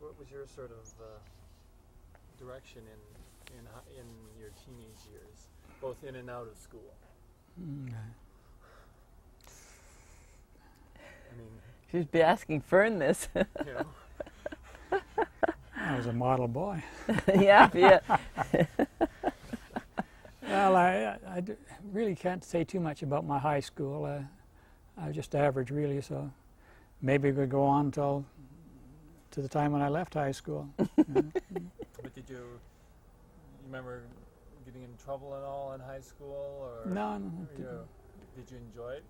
what was your sort of direction in your teenage years, both in and out of school? I mean, you should be asking Fern this. you know, I was a model boy. Yeah, yeah. Well, really can't say too much about my high school. I was just average, really, so maybe it would go on to the time when I left high school. but did you remember getting in trouble at all in high school? Or No. Did you enjoy it?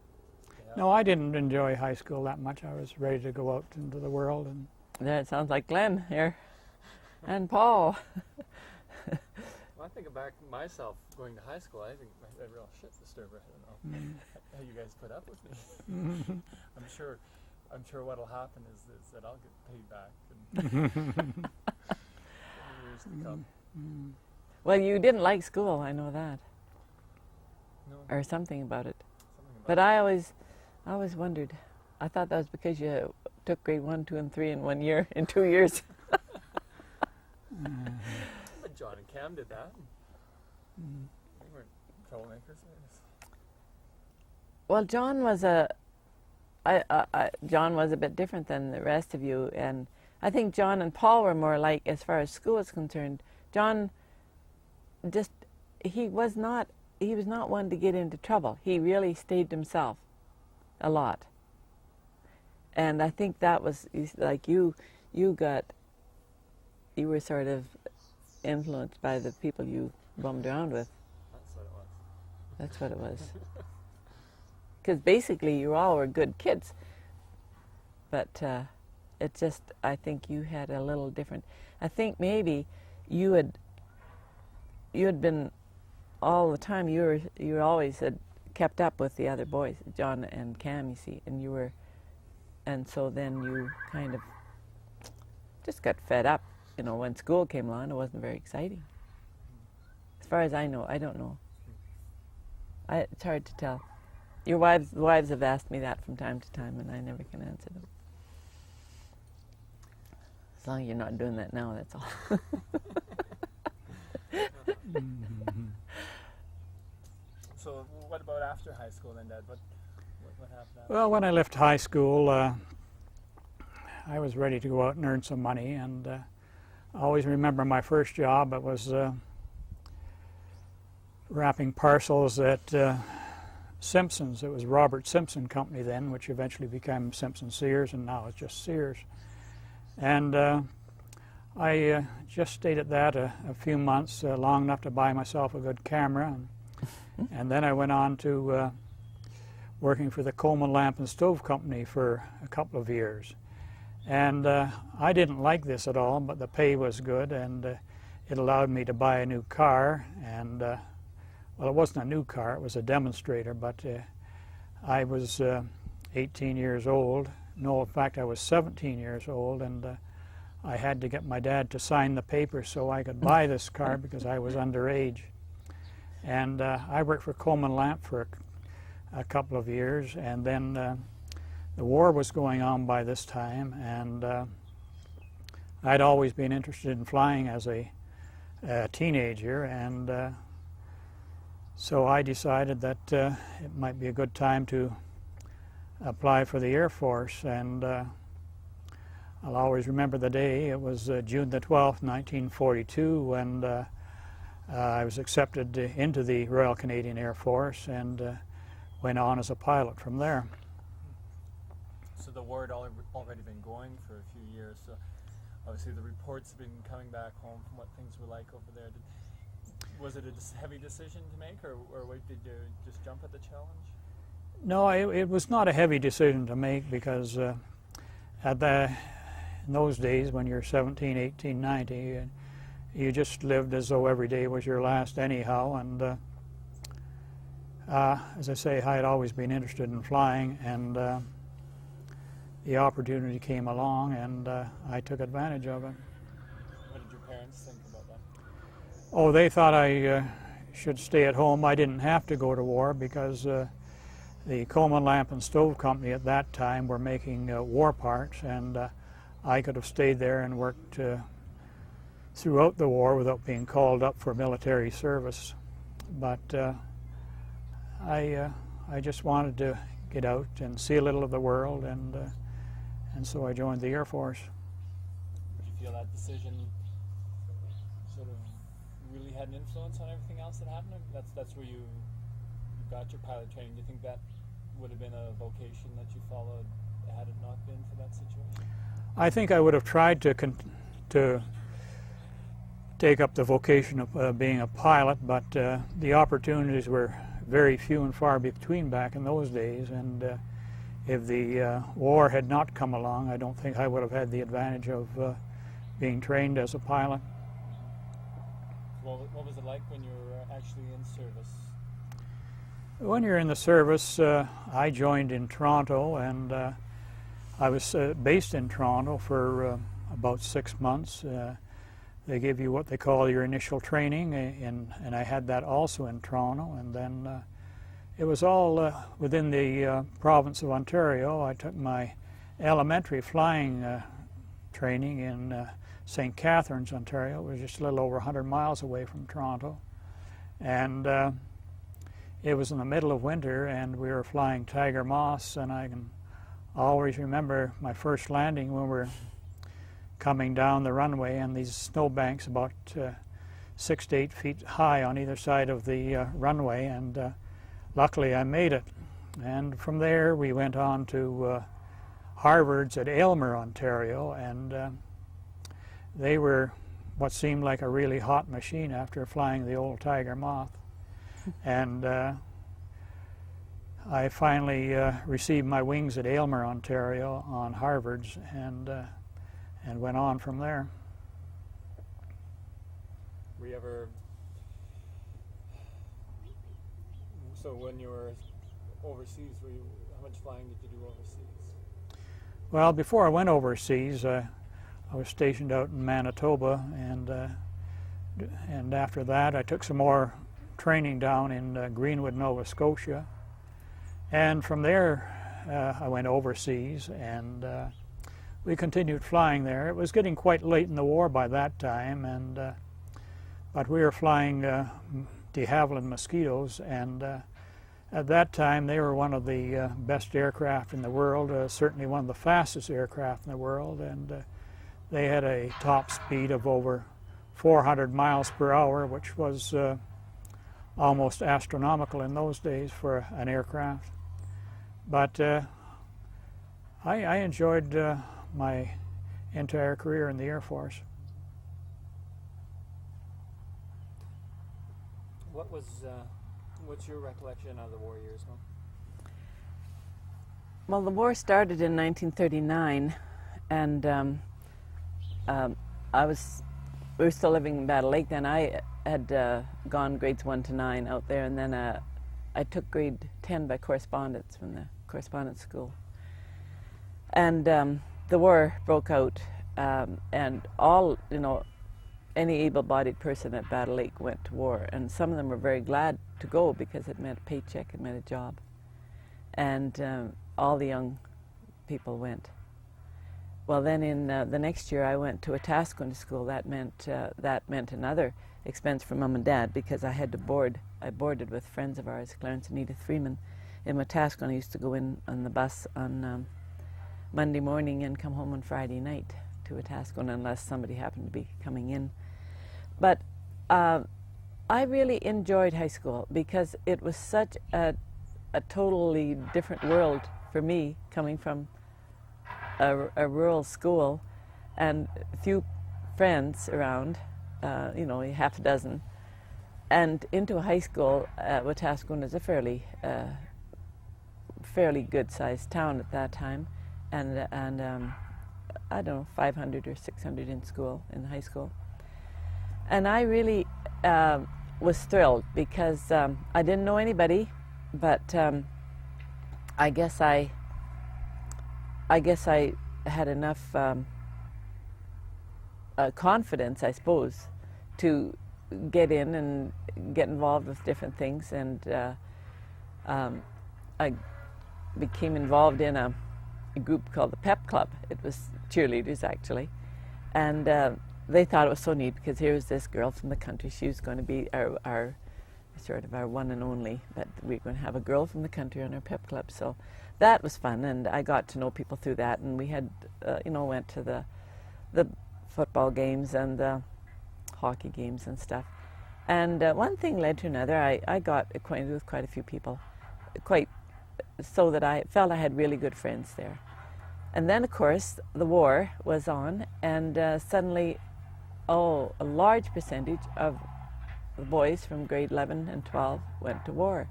Yeah. No, I didn't enjoy high school that much. I was ready to go out into the world. And There, it sounds like Glenn here. And Paul. Well, I think back myself going to high school, I think I had a real shit disturber. I don't know how you guys put up with me. I'm sure what'll happen is that I'll get paid back in years to come. Well, you didn't like school, I know that. No, Or something about it. something about But I always wondered. I thought that was because you took grade 1, 2, and 3 in 1 year, in 2 years. But John and Cam did that. They weren't troublemakers. Well, John was John was a bit different than the rest of you, and I think John and Paul were more like, as far as school is concerned. John he was not one to get into trouble. He really stayed himself a lot. And I think that was like you were sort of influenced by the people you bummed around with. That's what it was. That's what it was. Because basically you all were good kids. But it just, I think you had a little different. I think maybe you had been all the time, you always had kept up with the other boys, John and Cam, you see, and so then you kind of just got fed up. You know, when school came along, it wasn't very exciting. As far as I know, I don't know. It's hard to tell. Your wives have asked me that from time to time, and I never can answer them. As long as you're not doing that now, that's all. So what about after high school then, Dad? What happened after? well, when I left high school, I was ready to go out and earn some money, and I always remember my first job. It was wrapping parcels at Simpson's. It was Robert Simpson Company then, which eventually became Simpson Sears, and now it's just Sears. And I just stayed at that a few months, long enough to buy myself a good camera, and then I went on to working for the Coleman Lamp and Stove Company for a couple of years. And I didn't like this at all, but the pay was good, and it allowed me to buy a new car. And well, it wasn't a new car, it was a demonstrator, but I was 18 years old. No, in fact, I was 17 years old, and I had to get my dad to sign the paper so I could buy this car because I was underage. And I worked for Coleman Lamp for a couple of years, and then the war was going on by this time, and I'd always been interested in flying as a teenager, and so I decided that it might be a good time to apply for the Air Force, and I'll always remember the day. It was June the 12th, 1942, and I was accepted into the Royal Canadian Air Force and went on as a pilot from there. So the war had already been going for a few years, so obviously the reports have been coming back home from what things were like over there. Was it a heavy decision to make, or did you just jump at the challenge? No, it was not a heavy decision to make, because in those days when you're 17, 18, 19, you just lived as though every day was your last anyhow. And as I say, I had always been interested in flying, and the opportunity came along, and I took advantage of it. What did your parents think about that? Oh, they thought I should stay at home. I didn't have to go to war because the Coleman Lamp and Stove Company at that time were making war parts, and I could have stayed there and worked throughout the war without being called up for military service. But I just wanted to get out and see a little of the world, and so I joined the Air Force. Do you feel that decision sort of really had an influence on everything else that happened? That's where you got your pilot training. Do you think that would have been a vocation that you followed had it not been for that situation? I think I would have tried to take up the vocation of being a pilot, but the opportunities were very few and far between back in those days, and if the war had not come along, I don't think I would have had the advantage of being trained as a pilot. What was it like when you were actually in service? When you're in the service, I joined in Toronto, and I was based in Toronto for about 6 months. They give you what they call your initial training, and I had that also in Toronto. And then it was all within the province of Ontario. I took my elementary flying training in St. Catharines, Ontario. It was just a little over 100 miles away from Toronto. And it was in the middle of winter, and we were flying Tiger Moths, and I can always remember my first landing when we were coming down the runway, and these snowbanks about 6 to 8 feet high on either side of the runway, and luckily I made it. And from there we went on to Harvard's at Aylmer, Ontario, and they were what seemed like a really hot machine after flying the old Tiger Moth. And I finally received my wings at Aylmer, Ontario on Harvard's, and went on from there. Were you ever, so when you were overseas, how much flying did you do overseas? Well, before I went overseas, I was stationed out in Manitoba, and after that I took some more training down in Greenwood, Nova Scotia, and from there I went overseas, and we continued flying there. It was getting quite late in the war by that time, but we were flying de Havilland Mosquitoes, and at that time they were one of the best aircraft in the world, certainly one of the fastest aircraft in the world, and they had a top speed of over 400 miles per hour, which was almost astronomical in those days for an aircraft. But I enjoyed my entire career in the Air Force. What's your recollection of the war years, Mom? Well, the war started in 1939, and we were still living in Battle Lake then. I had gone grades 1 to 9 out there, and then I took grade 10 by correspondence from the correspondence school. And the war broke out, and all, any able-bodied person at Battle Lake went to war, and some of them were very glad to go because it meant a paycheck, it meant a job. And all the young people went. Well, then in the next year I went to Wetaskiwin school. That meant another expense for Mom and Dad, because I had to board. I boarded with friends of ours, Clarence and Edith Freeman, in Wetaskiwin. I used to go in on the bus on Monday morning and come home on Friday night to Wetaskiwin, unless somebody happened to be coming in. But I really enjoyed high school because it was such a totally different world for me, coming from a rural school and a few friends around, half a dozen, and into a high school. Wetaskiwin is a fairly good-sized town at that time, and I don't know, 500 or 600 in the high school. And I really was thrilled because I didn't know anybody, but I guess I had enough confidence, I suppose, to get in and get involved with different things, and I became involved in a group called the Pep Club. It was cheerleaders, actually. And they thought it was so neat because here was this girl from the country. She was going to be our sort of our one and only, but we were going to have a girl from the country on our Pep Club. So that was fun, and I got to know people through that. And we had, went to the football games and the hockey games and stuff. And one thing led to another. I got acquainted with quite a few people, so that I felt I had really good friends there. And then, of course, the war was on, and suddenly, a large percentage of the boys from grade 11 and 12 went to war.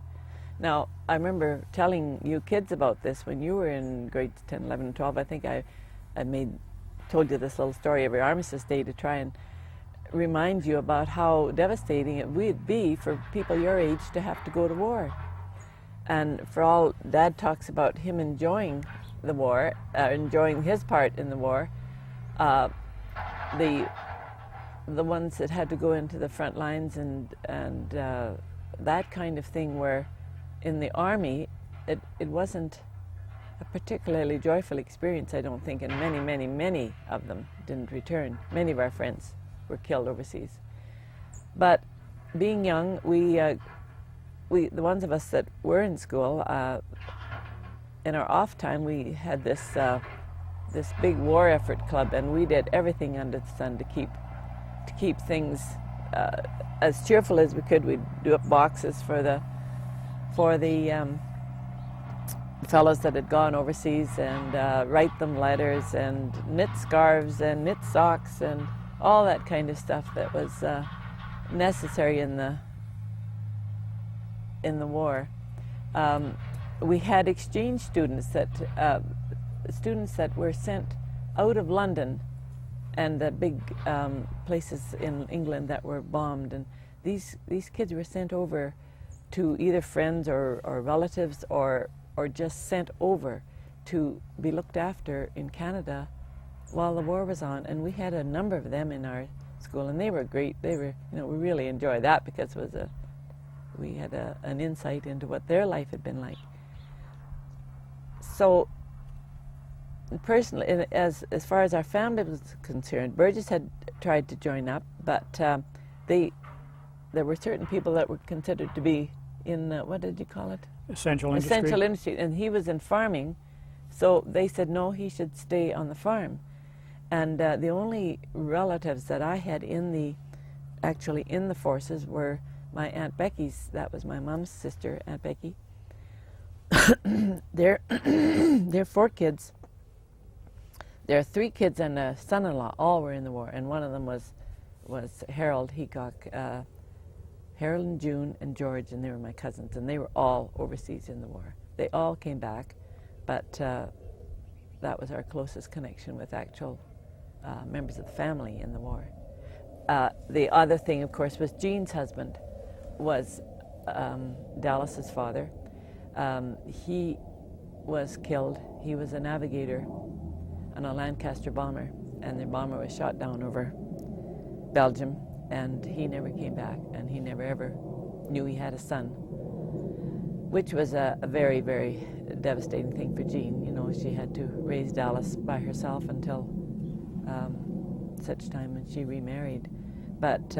Now, I remember telling you kids about this when you were in grades 10, 11, and 12. I think I told you this little story every Armistice Day to try and remind you about how devastating it would be for people your age to have to go to war. And for all Dad talks about him enjoying the war, enjoying his part in the war, the ones that had to go into the front lines and that kind of thing, where in the Army it wasn't a particularly joyful experience, I don't think, and many of them didn't return. Many of our friends were killed overseas. But being young, we the ones of us that were in school, in our off time, we had this big war effort club, and we did everything under the sun to keep things as cheerful as we could. We'd do up boxes for the fellows that had gone overseas, and write them letters, and knit scarves and knit socks and all that kind of stuff that was necessary in the war. We had exchange students that were sent out of London and the big places in England that were bombed, and these kids were sent over to either friends or relatives, or just sent over to be looked after in Canada while the war was on. And we had a number of them in our school, and they were great. They were, we really enjoyed that because we had an insight into what their life had been like. So personally, as far as our family was concerned, Burgess had tried to join up, but there were certain people that were considered to be in, what did you call it? Essential industry. Essential industry, and he was in farming, so they said no, he should stay on the farm. And the only relatives that I had actually in the forces were my Aunt Becky's. That was my mom's sister, Aunt Becky. They're 4 kids. There are 3 kids and a son-in-law. All were in the war, and one of them was Harold Heacock. Harold and June and George, and they were my cousins, and they were all overseas in the war. They all came back, but that was our closest connection with actual members of the family in the war. The other thing, of course, was Jean's husband was Dallas's father. He was killed. He was a navigator on a Lancaster bomber, and the bomber was shot down over Belgium, and he never came back, and he never ever knew he had a son, which was a very, very devastating thing for Jean. She had to raise Dallas by herself until such time when she remarried. But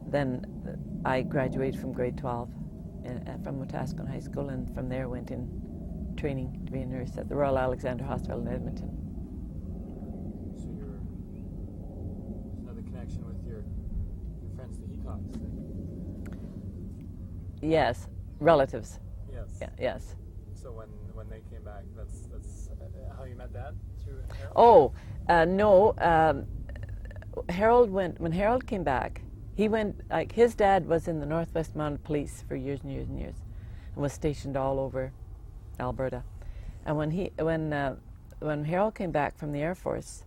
then I graduated from grade 12 from Wetaskiwin High School, and from there went in training to be a nurse at the Royal Alexandra Hospital in Edmonton. So you're another connection with your friends, the Heacocks. Yes, relatives. Yes. Yeah, yes. So when they came back, that's how you met Dad? Through Harold? Oh, no. Harold when Harold came back, he went, his dad was in the Northwest Mounted Police for years and years and years, and was stationed all over Alberta. And when Harold came back from the Air Force,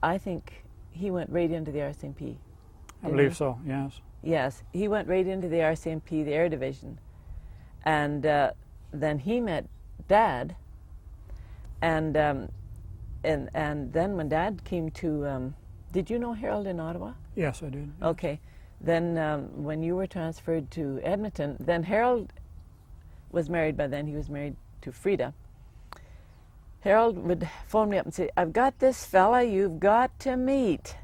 I think he went right into the RCMP. I believe so, yes. Yes, he went right into the RCMP, the Air Division. And then he met Dad, and then when Dad came to, did you know Harold in Ottawa? Yes, I did. Okay. Then when you were transferred to Edmonton, then Harold was married by then. He was married to Frida. Harold would phone me up and say, I've got this fella you've got to meet.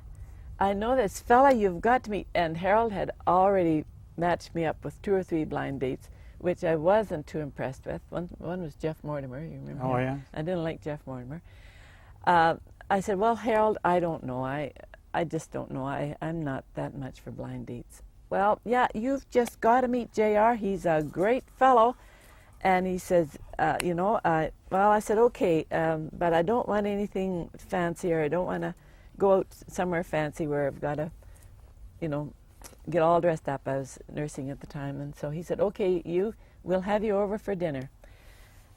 I know this fella you've got to meet. And Harold had already matched me up with 2 or 3 blind dates, which I wasn't too impressed with. One was Jeff Mortimer, you remember him? Oh, yeah. I didn't like Jeff Mortimer. I said, well, Harold, I don't know. I just don't know. I'm not that much for blind dates. Well, yeah, you've just got to meet JR. He's a great fellow. And he says, well, I said, okay, but I don't want anything fancy, or I don't want to go out somewhere fancy where I've got to, get all dressed up. I was nursing at the time. And so he said, okay, we'll have you over for dinner.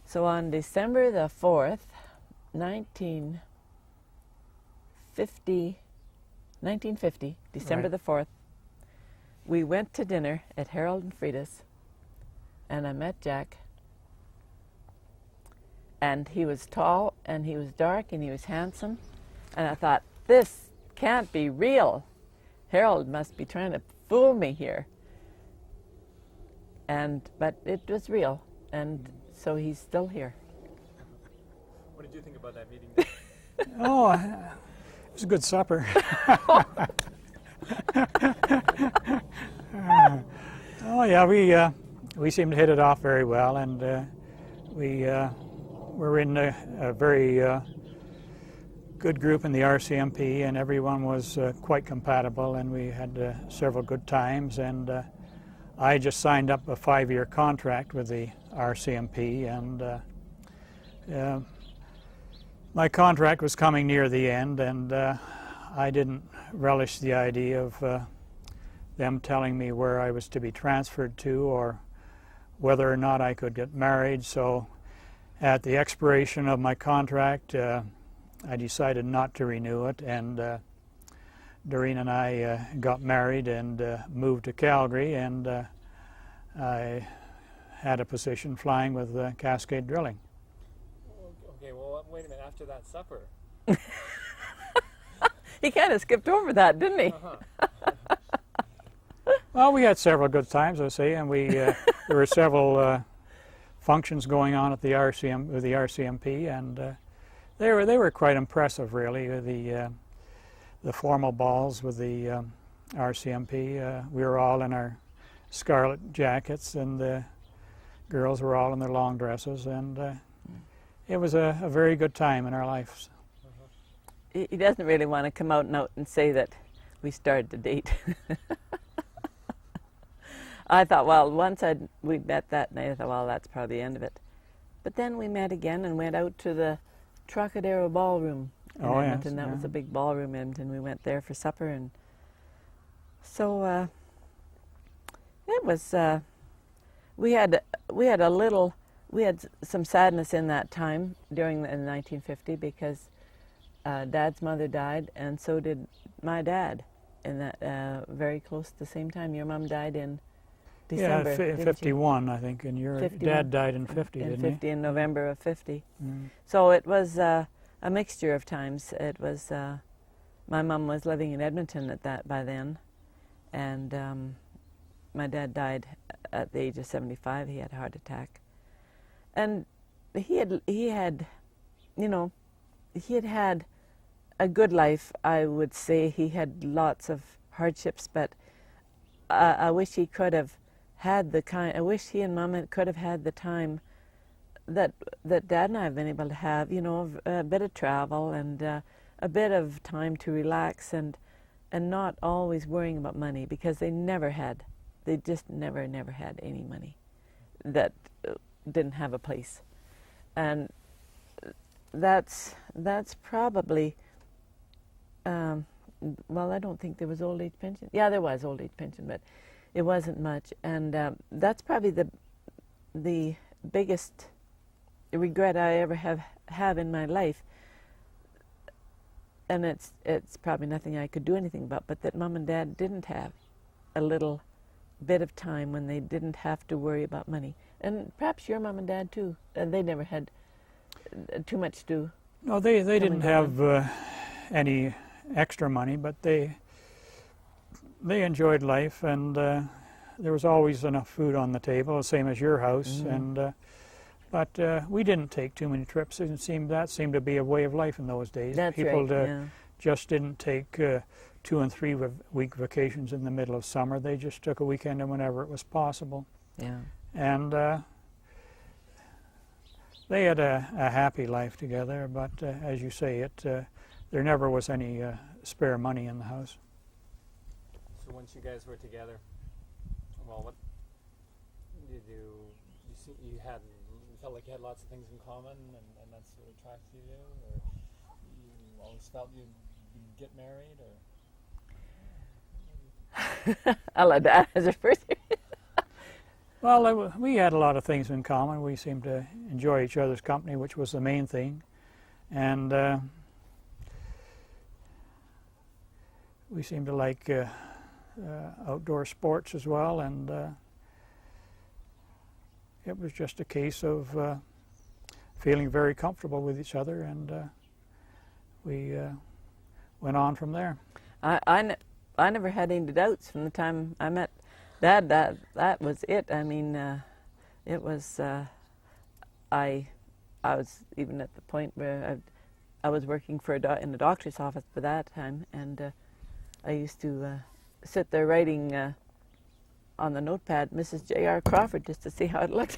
So on December the 4th, 1950, December Right. the 4th, we went to dinner at Harold and Frida's, and I met Jack. And he was tall, and he was dark, and he was handsome. And I thought, this can't be real. Harold must be trying to fool me here. But it was real, and so he's still here. What did you think about that meeting? Oh, it was a good supper. Oh yeah, we seemed to hit it off very well, and we were in a very good group in the RCMP, and everyone was quite compatible, and we had several good times. And I just signed up a 5-year contract with the RCMP, and my contract was coming near the end, and I didn't relish the idea of them telling me where I was to be transferred to or whether or not I could get married. So at the expiration of my contract, I decided not to renew it, and Doreen and I got married and moved to Calgary, and I had a position flying with Cascade Drilling. Okay, well, wait a minute. After that supper, He kind of skipped over that, didn't he? Well, we had several good times, I say, and there were several functions going on at the RCMP, and they were quite impressive, really. The formal balls with the RCMP, we were all in our scarlet jackets, and the girls were all in their long dresses, and it was a very good time in our lives. He doesn't really want to come out and say that we started to date. I thought, well, once we met that night, I thought, well, that's probably the end of it. But then we met again and went out to the Trocadero Ballroom in Edmonton. That was a big ballroom in Edmonton. We went there for supper, and so it was. We had some sadness in that time in 1950 because Dad's mother died, and so did my dad. In that very close to the same time, your mom died in December. Yeah, 51, I think, and your 51. dad died in 50, didn't he? In November of 50. Mm. So it was a mixture of times. It was my mom was living in Edmonton by then, and my dad died at the age of 75. He had a heart attack, and he had had a good life. I would say he had lots of hardships, but I wish he could have had I wish he and Mom could have had the time that Dad and I have been able to have, a bit of travel and a bit of time to relax and not always worrying about money, because they just never had any money that didn't have a place. And that's probably, well, I don't think there was old age pension. Yeah, there was old age pension, but it wasn't much. And that's probably the biggest regret I ever have in my life. And it's probably nothing I could do anything about, but that Mom and Dad didn't have a little bit of time when they didn't have to worry about money. And perhaps your Mom and Dad too. They never had too much to. No, they didn't have any extra money, but they enjoyed life, and there was always enough food on the table, same as your house. And but we didn't take too many trips. That seemed to be a way of life in those days. That's People right. Yeah. just didn't take 2 and 3 week vacations in the middle of summer. They just took a weekend and whenever it was possible. Yeah. And they had a happy life together, but as you say, there never was any spare money in the house. So once you guys were together, well, what did you see? You felt like you had lots of things in common, and that's what attracted you, or you always felt you'd get married, or? I'll let Dad answer first. Well, we had a lot of things in common. We seemed to enjoy each other's company, which was the main thing. And we seemed to like outdoor sports as well. And it was just a case of feeling very comfortable with each other. And we went on from there. I never had any doubts from the time I met Dad. That was it. I mean, it was. I was even at the point where I was working for in the doctor's office by that time, and I used to sit there writing on the notepad, Mrs. J.R. Crawford, just to see how it looked.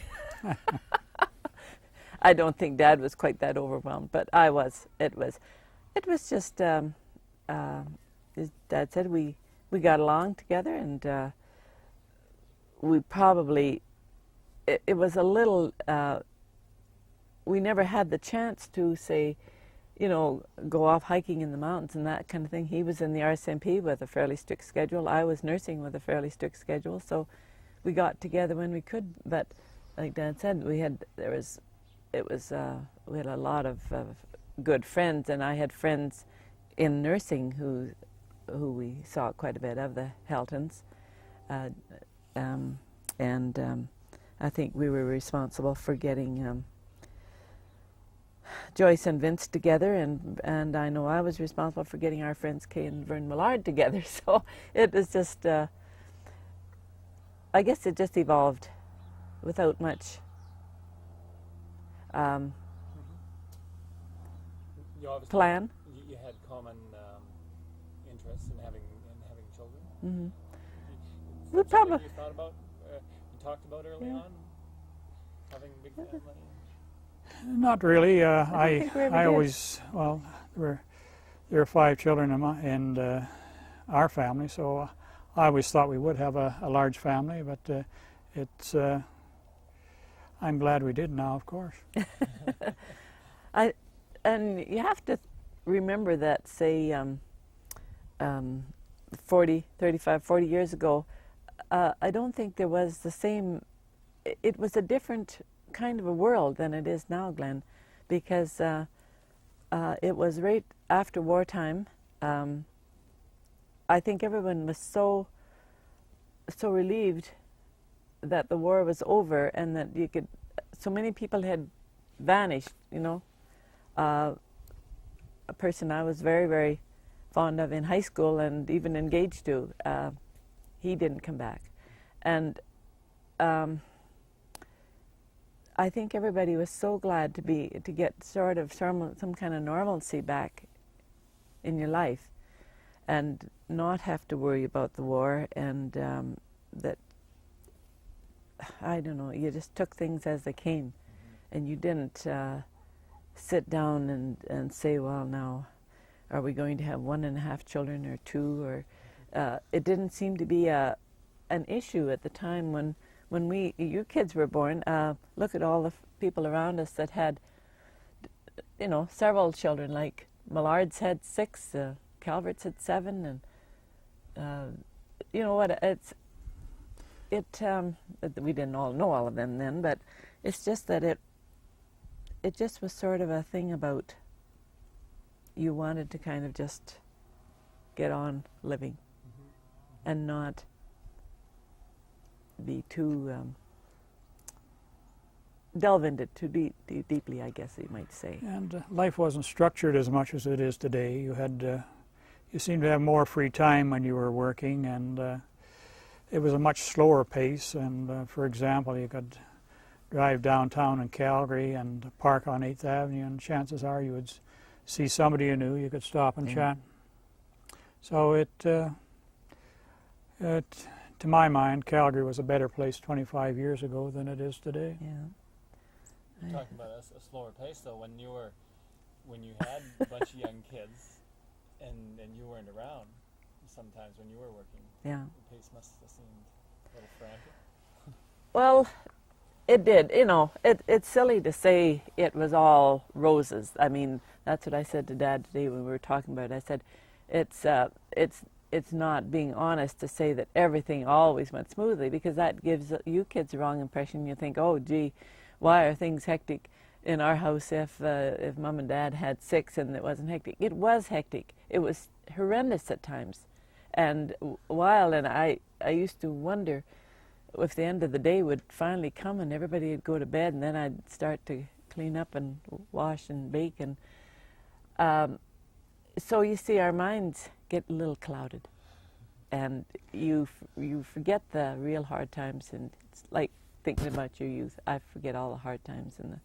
I don't think Dad was quite that overwhelmed, but I was. It was just. As Dad said, we got along together, and we probably, it was a little, we never had the chance to say, go off hiking in the mountains and that kind of thing. He was in the RCMP with a fairly strict schedule. I was nursing with a fairly strict schedule, so we got together when we could. But like Dad said, we had a lot of good friends, and I had friends in nursing who we saw quite a bit of, the Heltons, and I think we were responsible for getting Joyce and Vince together, and I know I was responsible for getting our friends Kay and Vern Millard together. So it was just, I guess it just evolved without much. Plan. You had common interests in having children. Mm-hmm. We probably. You thought about, you talked about early on having a big family. Not really. I always there were 5 children in our family, so I always thought we would have a large family. But it's I'm glad we did now, of course. And you have to remember that, say, 40 years ago, I don't think there was the same, it was a different kind of a world than it is now, Glenn, because it was right after wartime. I think everyone was so relieved that the war was over and that so many people had vanished, a person I was very, very fond of in high school and even engaged to, he didn't come back. And I think everybody was so glad to get sort of some kind of normalcy back in your life and not have to worry about the war, and that, I don't know, you just took things as they came, and you didn't sit down and say, well, now, are we going to have 1.5 children or 2? Or it didn't seem to be an issue at the time when you kids were born. Look at all the people around us that had, several children. Like Millard's had 6, Calvert's had 7, and you know what? We didn't all know all of them then, but it's just that it just was sort of a thing about you wanted to kind of just get on living and not be too delve into it too deeply, I guess you might say. And life wasn't structured as much as it is today. You seemed to have more free time when you were working, and it was a much slower pace, and for example, you could drive downtown in Calgary and park on 8th Avenue, and chances are you would see somebody you knew, you could stop and chat. So to my mind, Calgary was a better place 25 years ago than it is today. Yeah. Talking about a slower pace, though, when you had a bunch of young kids, and you weren't around, sometimes when you were working, Yeah. the pace must have seemed a little frantic. Well, it did. You know, it's silly to say it was all roses. I mean, that's what I said to Dad today when we were talking about it. I said, it's not being honest to say that everything always went smoothly, because that gives you kids the wrong impression. You think, oh, gee, why are things hectic in our house if Mom and Dad had 6 and it wasn't hectic? It was hectic. It was horrendous at times, and wild. And I used to wonder if the end of the day would finally come and everybody would go to bed, and then I'd start to clean up and wash and bake. And so you see, our minds get a little clouded, and you forget the real hard times. And it's like thinking about your youth. I forget all the hard times and the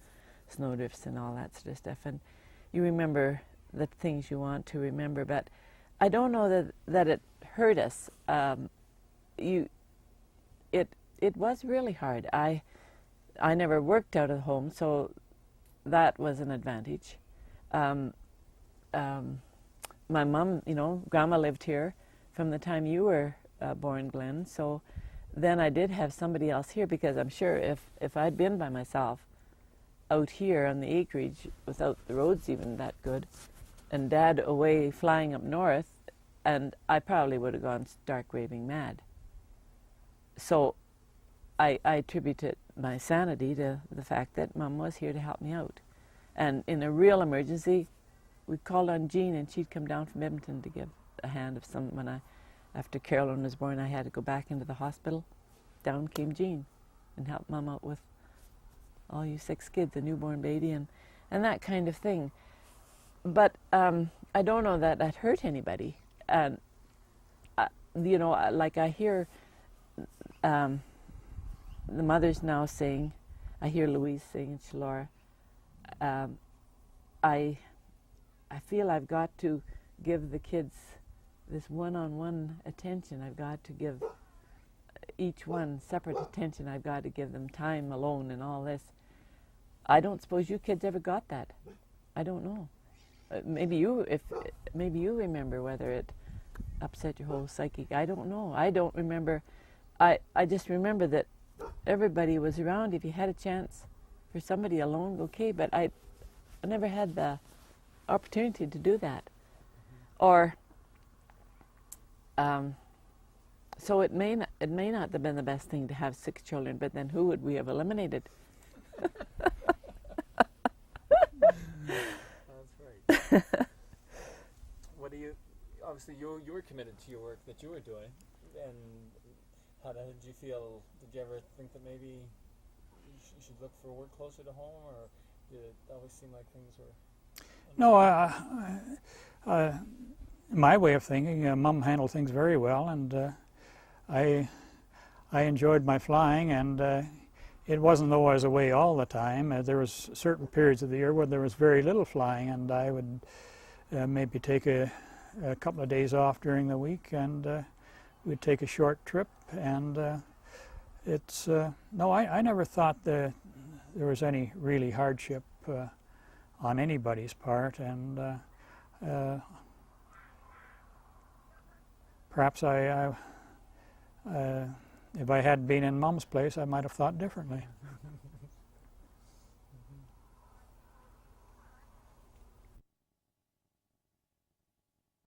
snowdrifts and all that sort of stuff. And you remember the things you want to remember, but I don't know that it hurt us. It was really hard. I never worked out of home, so that was an advantage. My mom, you know, Grandma lived here from the time you were born, Glenn. So then I did have somebody else here, because I'm sure if I'd been by myself out here on the acreage without the roads even that good, and Dad away flying up north, and I probably would have gone stark raving mad. So I attributed my sanity to the fact that Mom was here to help me out. And in a real emergency, we called on Jean, and she'd come down from Edmonton to give a hand. After Carolyn was born, I had to go back into the hospital. Down came Jean and helped Mom out with all you 6 kids, a newborn baby, and that kind of thing. But I don't know that hurt anybody. And you know, like I hear the mothers now saying, I hear Louise saying and Shalora, I feel I've got to give the kids this one-on-one attention. I've got to give each one separate attention. I've got to give them time alone and all this. I don't suppose you kids ever got that. I don't know. Maybe you remember whether it upset your whole psyche. I don't know. I don't remember. I just remember that everybody was around. If you had a chance for somebody alone, okay, but I never had the opportunity to do that. Or so it may not have been the best thing to have 6 children, but then who would we have eliminated? That's right. What do you? Obviously, you were committed to your work that you were doing, and how did you feel? Did you ever think that maybe you should look for work closer to home, or did it always seem like things were? No, my way of thinking, Mom handled things very well, and I enjoyed my flying, and it wasn't always away all the time. There was certain periods of the year where there was very little flying, and I would maybe take a couple of days off during the week, and we'd take a short trip. And it's no, I never thought that there was any really hardship on anybody's part, and perhaps if I had been in Mom's place, I might have thought differently.